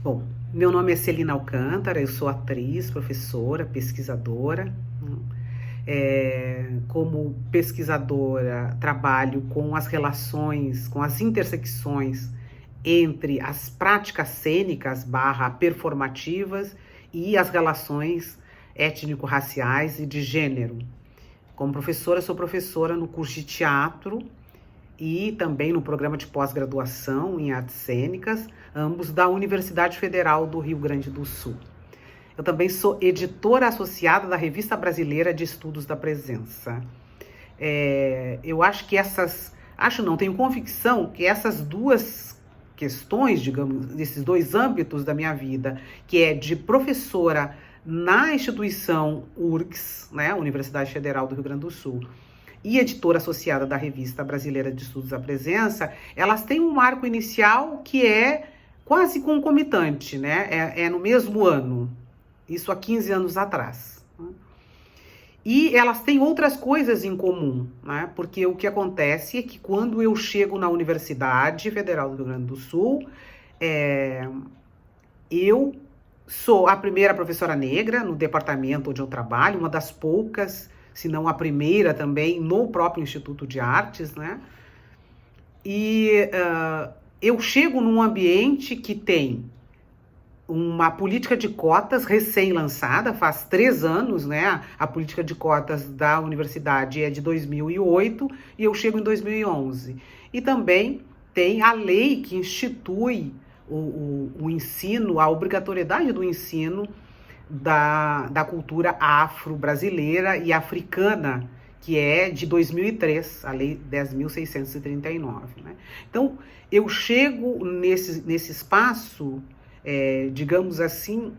Bom, meu nome é Celina Alcântara, eu sou atriz, professora, pesquisadora. Como pesquisadora, trabalho com as relações, com as intersecções entre as práticas cênicas barra performativas e as relações étnico-raciais e de gênero. Como professora, sou professora no curso de teatro e também no programa de pós-graduação em artes cênicas, ambos da Universidade Federal do Rio Grande do Sul. Eu também sou editora associada da Revista Brasileira de Estudos da Presença. Eu acho que tenho convicção que essas duas questões, digamos, desses dois âmbitos da minha vida, que é de professora na instituição URGS, né, Universidade Federal do Rio Grande do Sul, e editora associada da Revista Brasileira de Estudos da Presença, elas têm um marco inicial que é quase concomitante, né? É no mesmo ano, isso há 15 anos atrás. E elas têm outras coisas em comum, né? Porque o que acontece é que quando eu chego na Universidade Federal do Rio Grande do Sul, eu sou a primeira professora negra no departamento onde eu trabalho, uma das poucas, se não a primeira também, no próprio Instituto de Artes, né? E eu chego num ambiente que tem uma política de cotas recém-lançada, faz 3 anos, né? A política de cotas da universidade é de 2008 e eu chego em 2011. E também tem a lei que institui o ensino, a obrigatoriedade do ensino da cultura afro-brasileira e africana, que é de 2003, a Lei 10.639. Né? Então, eu chego nesse espaço, digamos assim,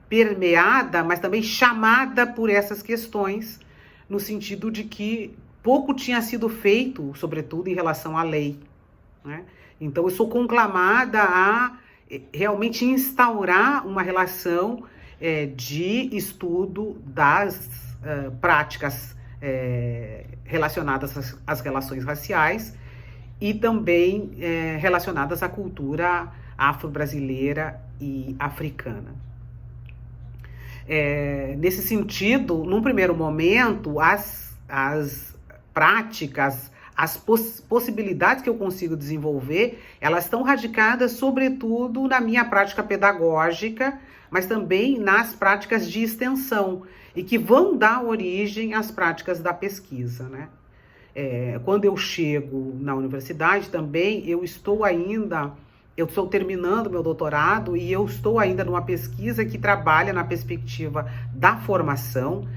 permeada, mas também chamada por essas questões, no sentido de que pouco tinha sido feito, sobretudo em relação à lei. Né? Então, eu sou conclamada a realmente instaurar uma relação de estudo das práticas relacionadas às relações raciais e também relacionadas à cultura afro-brasileira e africana. Nesse sentido, num primeiro momento, as práticas, as possibilidades que eu consigo desenvolver, elas estão radicadas, sobretudo, na minha prática pedagógica, mas também nas práticas de extensão, e que vão dar origem às práticas da pesquisa, né? Quando eu chego na universidade também, eu estou terminando meu doutorado e eu estou ainda numa pesquisa que trabalha na perspectiva da formação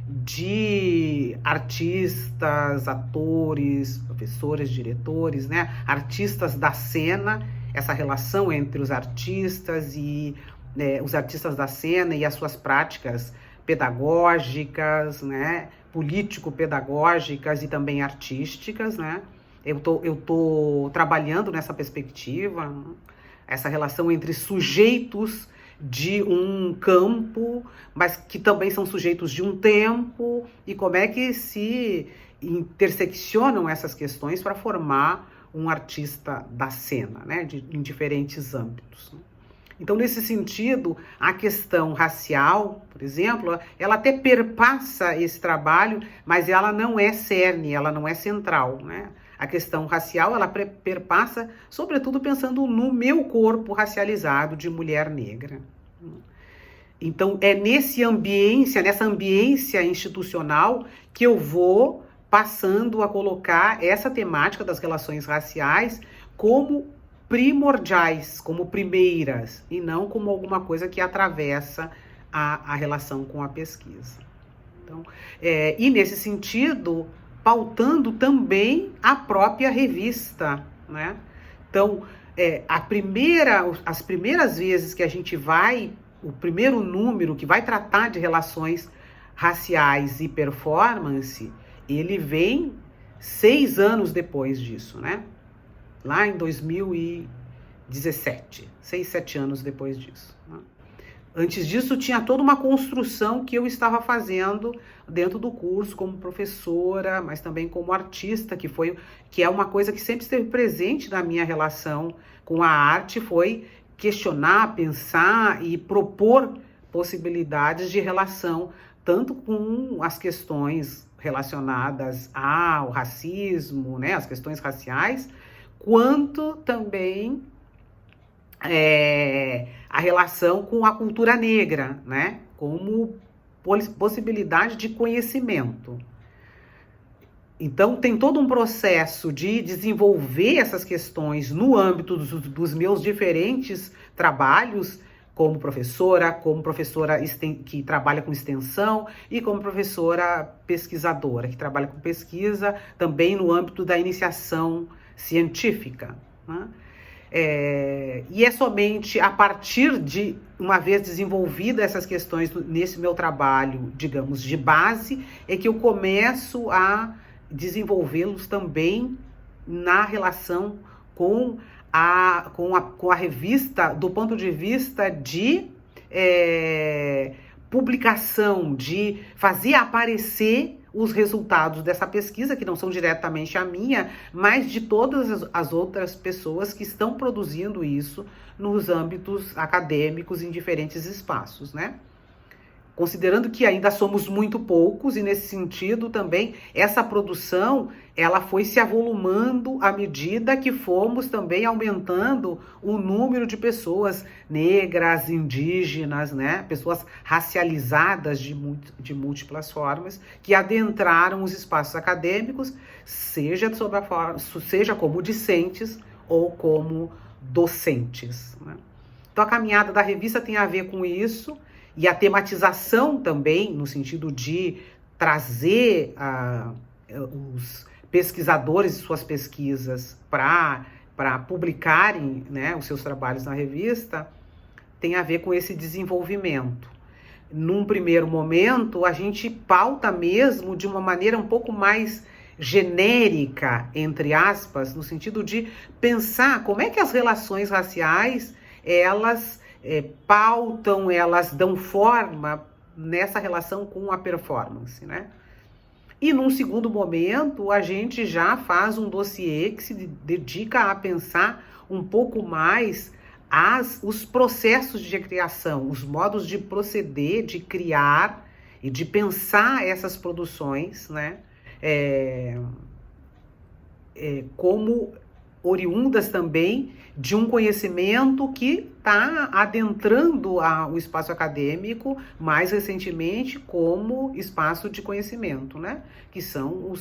de artistas, atores, professores, diretores, né? Artistas da cena, essa relação entre os artistas e os artistas da cena e as suas práticas pedagógicas, né? Político-pedagógicas e também artísticas, né? Eu tô trabalhando nessa perspectiva, né? Essa relação entre sujeitos de um campo, mas que também são sujeitos de um tempo, e como é que se interseccionam essas questões para formar um artista da cena, né, em diferentes âmbitos. Então, nesse sentido, a questão racial, por exemplo, ela até perpassa esse trabalho, mas ela não é cerne, ela não é central, né? A questão racial, ela perpassa, sobretudo pensando no meu corpo racializado de mulher negra. Então, é nessa ambiência institucional que eu vou passando a colocar essa temática das relações raciais como primordiais, como primeiras, e não como alguma coisa que atravessa a relação com a pesquisa. Então, e nesse sentido, pautando também a própria revista, né? Então, as primeiras vezes que a gente o primeiro número que vai tratar de relações raciais e performance, ele vem 6 anos depois disso, né? Lá em 2017, 6, 7 anos depois disso. Né? Antes disso, tinha toda uma construção que eu estava fazendo dentro do curso, como professora, mas também como artista, que é uma coisa que sempre esteve presente na minha relação com a arte, foi questionar, pensar e propor possibilidades de relação, tanto com as questões relacionadas ao racismo, né, as questões raciais, quanto também a relação com a cultura negra, né? Como possibilidade de conhecimento. Então, tem todo um processo de desenvolver essas questões no âmbito dos meus diferentes trabalhos, como professora que trabalha com extensão e como professora pesquisadora, que trabalha com pesquisa também no âmbito da iniciação científica, né? E é somente a partir de, uma vez desenvolvida essas questões nesse meu trabalho, digamos, de base, é que eu começo a desenvolvê-los também na relação com a revista, do ponto de vista de publicação, de fazer aparecer os resultados dessa pesquisa, que não são diretamente a minha, mas de todas as outras pessoas que estão produzindo isso nos âmbitos acadêmicos em diferentes espaços, né? Considerando que ainda somos muito poucos, e nesse sentido também, essa produção, ela foi se avolumando à medida que fomos também aumentando o número de pessoas negras, indígenas, né? Pessoas racializadas de múltiplas formas, que adentraram os espaços acadêmicos, seja como discentes ou como docentes, né? Então a caminhada da revista tem a ver com isso, e a tematização também, no sentido de trazer os pesquisadores e suas pesquisas para publicarem, né, os seus trabalhos na revista, tem a ver com esse desenvolvimento. Num primeiro momento, a gente pauta mesmo de uma maneira um pouco mais genérica, entre aspas, no sentido de pensar como é que as relações raciais, elas pautam, elas dão forma nessa relação com a performance, né? E num segundo momento, a gente já faz um dossiê que se dedica a pensar um pouco mais os processos de criação, os modos de proceder, de criar e de pensar essas produções, né? Como oriundas também de um conhecimento que está adentrando o espaço acadêmico mais recentemente como espaço de conhecimento, né? Que são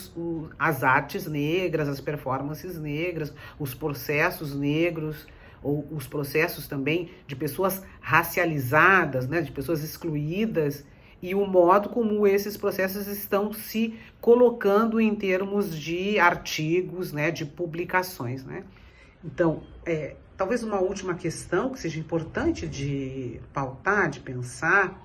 as artes negras, as performances negras, os processos negros, ou os processos também de pessoas racializadas, né? De pessoas excluídas, e o modo como esses processos estão se colocando em termos de artigos, né, de publicações, né? Então, talvez uma última questão que seja importante de pautar, de pensar,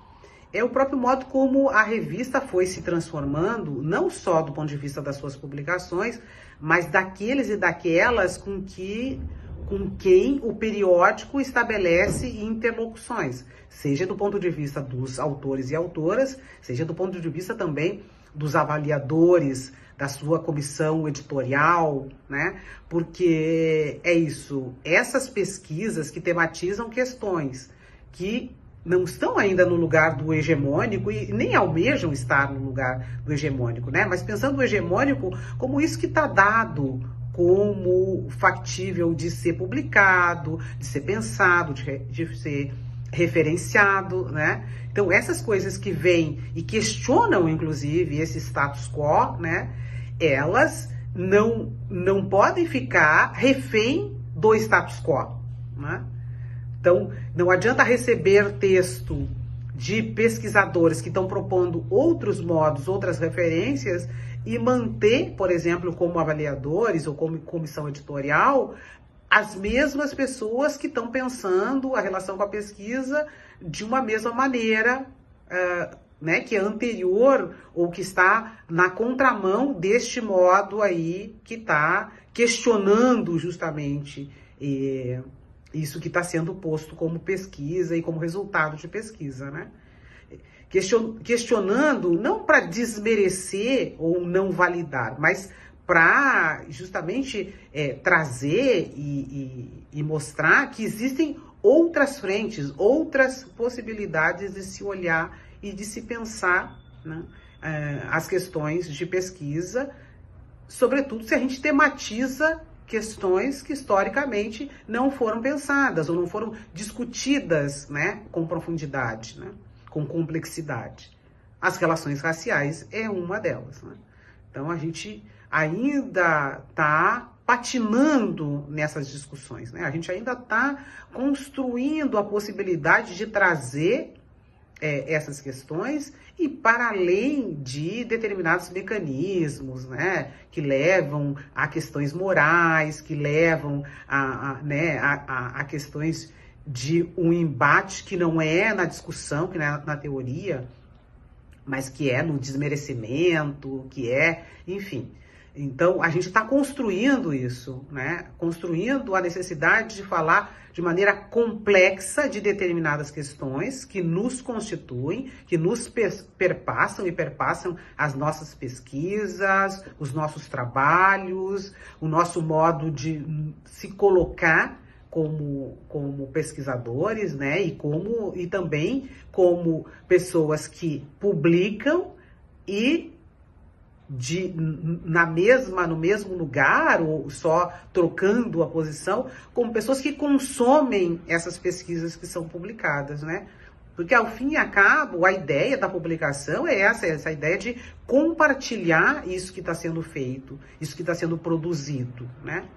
é o próprio modo como a revista foi se transformando, não só do ponto de vista das suas publicações, mas daqueles e daquelas com quem o periódico estabelece interlocuções, seja do ponto de vista dos autores e autoras, seja do ponto de vista também dos avaliadores, da sua comissão editorial, né? Porque é isso, essas pesquisas que tematizam questões que não estão ainda no lugar do hegemônico e nem almejam estar no lugar do hegemônico, né? Mas pensando o hegemônico como isso que está dado, como factível de ser publicado, de ser pensado, de ser referenciado, né? Então, essas coisas que vêm e questionam, inclusive, esse status quo, né? Elas não podem ficar refém do status quo, né? Então, não adianta receber texto de pesquisadores que estão propondo outros modos, outras referências, e manter, por exemplo, como avaliadores ou como comissão editorial, as mesmas pessoas que estão pensando a relação com a pesquisa de uma mesma maneira, né, que é anterior ou que está na contramão deste modo aí que está questionando justamente isso que está sendo posto como pesquisa e como resultado de pesquisa, né? Questionando não para desmerecer ou não validar, mas para justamente trazer e mostrar que existem outras frentes, outras possibilidades de se olhar e de se pensar, né, as questões de pesquisa, sobretudo se a gente tematiza questões que historicamente não foram pensadas ou não foram discutidas, né, com profundidade, né, com complexidade. As relações raciais é uma delas, né? Então a gente ainda está patinando nessas discussões, né? A gente ainda está construindo a possibilidade de trazer essas questões e para além de determinados mecanismos, né, que levam a questões morais, que levam a questões de um embate que não é na discussão, que não é na teoria, mas que é no desmerecimento, que é, enfim. Então, a gente está construindo isso, né? Construindo a necessidade de falar de maneira complexa de determinadas questões que nos constituem, que nos perpassam e perpassam as nossas pesquisas, os nossos trabalhos, o nosso modo de se colocar como pesquisadores, né? E também como pessoas que publicam e no mesmo lugar, ou só trocando a posição, como pessoas que consomem essas pesquisas que são publicadas, né? Porque ao fim e ao cabo, a ideia da publicação é essa ideia de compartilhar isso que está sendo feito, isso que está sendo produzido, né?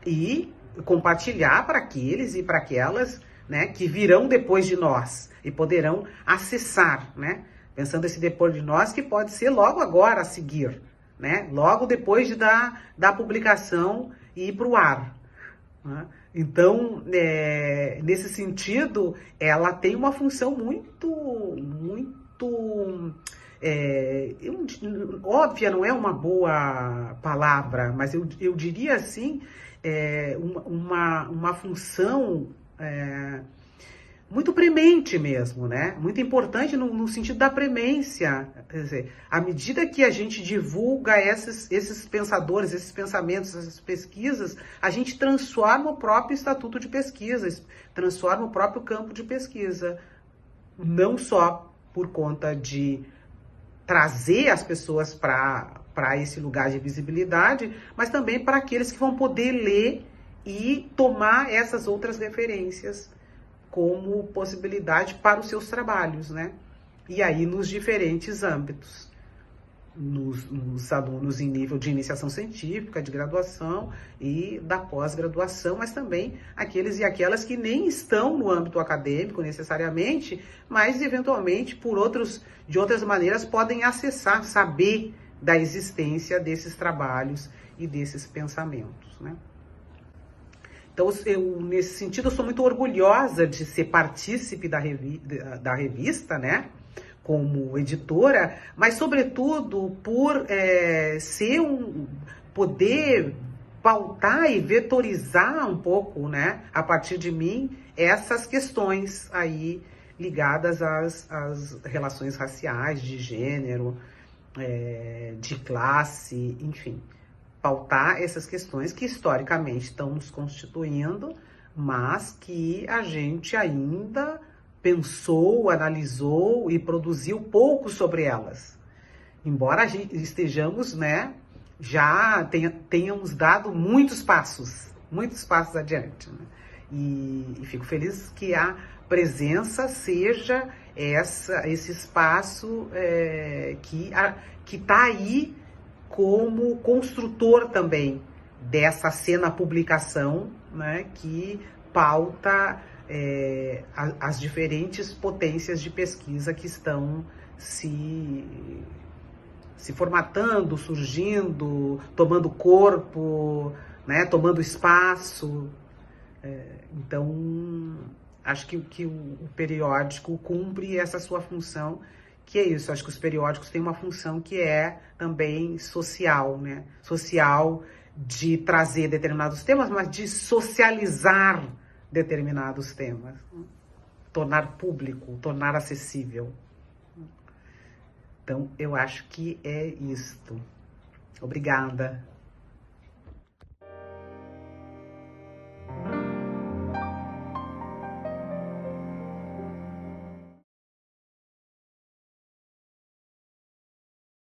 E compartilhar para aqueles e para aquelas, né, que virão depois de nós e poderão acessar, né? Pensando esse depois de nós que pode ser logo agora a seguir, né? Logo depois da publicação e ir para o ar, né? Então, nesse sentido, ela tem uma função muito óbvia, não é uma boa palavra, mas eu diria assim, uma função muito premente mesmo, né? Muito importante no sentido da premência. Quer dizer, à medida que a gente divulga esses pensadores, esses pensamentos, essas pesquisas, a gente transforma o próprio estatuto de pesquisa, transforma o próprio campo de pesquisa. Não só por conta de trazer as pessoas para esse lugar de visibilidade, mas também para aqueles que vão poder ler e tomar essas outras referências como possibilidade para os seus trabalhos, né? E aí nos diferentes âmbitos, nos alunos em nível de iniciação científica, de graduação e da pós-graduação, mas também aqueles e aquelas que nem estão no âmbito acadêmico necessariamente, mas eventualmente de outras maneiras podem acessar, saber da existência desses trabalhos e desses pensamentos, né? Então, nesse sentido, eu sou muito orgulhosa de ser partícipe da revista, né, como editora, mas, sobretudo, por poder pautar e vetorizar um pouco, né, a partir de mim, essas questões aí ligadas às relações raciais, de gênero, de classe, enfim. Pautar essas questões que historicamente estão nos constituindo, mas que a gente ainda pensou, analisou e produziu pouco sobre elas. Embora estejamos, né, já tenhamos dado muitos passos adiante, né? E fico feliz que a presença seja esse espaço que está aí como construtor também dessa cena publicação, né, que pauta as diferentes potências de pesquisa que estão se formatando, surgindo, tomando corpo, né, tomando espaço. Então, acho que o periódico cumpre essa sua função, que é isso. Acho que os periódicos têm uma função que é também social, né? Social de trazer determinados temas, mas de socializar determinados temas, tornar público, tornar acessível. Então, eu acho que é isto. Obrigada.